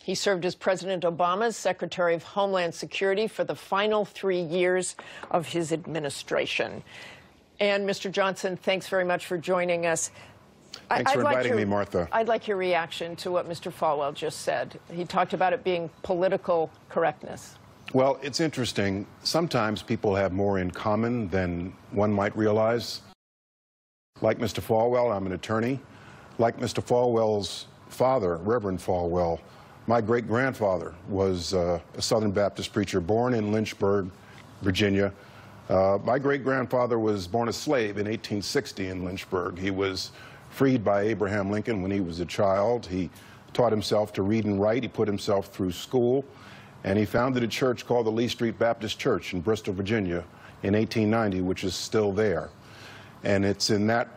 He served as President Obama's Secretary of Homeland Security for the final 3 years of his administration. And Mr. Johnson, thanks very much for joining us. Thanks for inviting me, Martha. I'd like your reaction to what Mr. Falwell just said. He talked about it being political correctness. Well, it's interesting. Sometimes people have more in common than one might realize. Like Mr. Falwell, I'm an attorney. Like Mr. Falwell's father, Reverend Falwell, my great-grandfather was a Southern Baptist preacher born in Lynchburg, Virginia. My great-grandfather was born a slave in 1860 in Lynchburg. He was freed by Abraham Lincoln when he was a child. He taught himself to read and write. He put himself through school, and he founded a church called the Lee Street Baptist Church in Bristol, Virginia in 1890, which is still there. And it's in that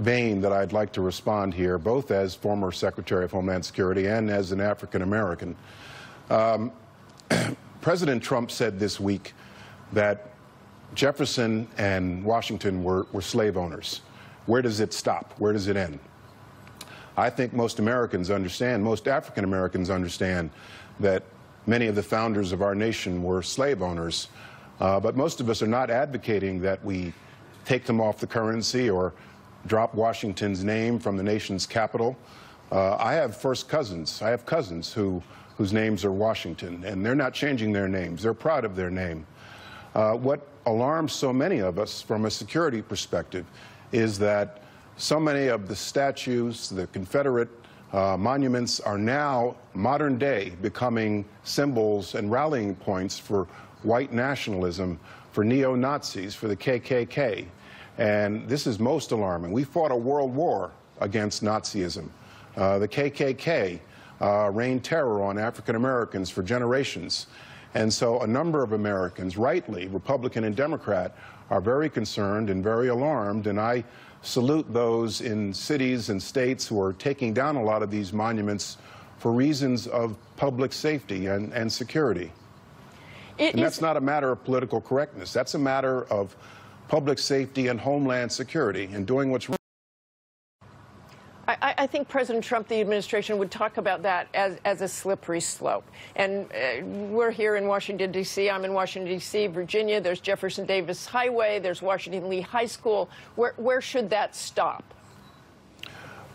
vein that I'd like to respond here, both as former Secretary of Homeland Security and as an African American. President Trump said this week that Jefferson and Washington were slave owners. Where does it stop? Where does it end? I think most Americans understand, most African Americans understand that many of the founders of our nation were slave owners, but most of us are not advocating that we take them off the currency or drop Washington's name from the nation's capital. I have first cousins. I have cousins whose names are Washington, and they're not changing their names. They're proud of their name. What alarms so many of us from a security perspective is that so many of the statues, the Confederate monuments, are now, modern day, becoming symbols and rallying points for white nationalism, for neo-Nazis, for the KKK. And this is most alarming. We fought a world war against Nazism. The KKK rained terror on African Americans for generations. And so a number of Americans, rightly, Republican and Democrat, are very concerned and very alarmed. And I salute those in cities and states who are taking down a lot of these monuments for reasons of public safety and security. And that's not a matter of political correctness. That's a matter of public safety and homeland security and doing what's right. I think President Trump, the administration, would talk about that as a slippery slope. And we're here in Washington, D.C. I'm in Washington, D.C., Virginia. There's Jefferson Davis Highway. There's Washington Lee High School. Where should that stop?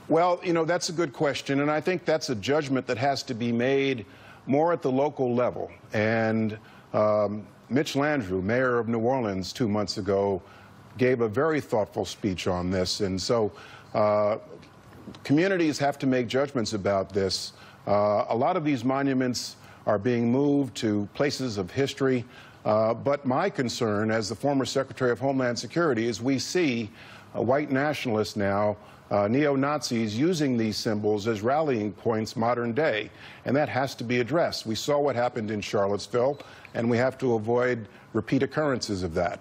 Well, you know, that's a good question. And I think that's a judgment that has to be made more at the local level. And Mitch Landrieu, mayor of New Orleans 2 months ago, gave a very thoughtful speech on this. And so communities have to make judgments about this. A lot of these monuments are being moved to places of history. But my concern as the former Secretary of Homeland Security is we see white nationalists now, neo-Nazis, using these symbols as rallying points modern day. And that has to be addressed. We saw what happened in Charlottesville, and we have to avoid repeat occurrences of that.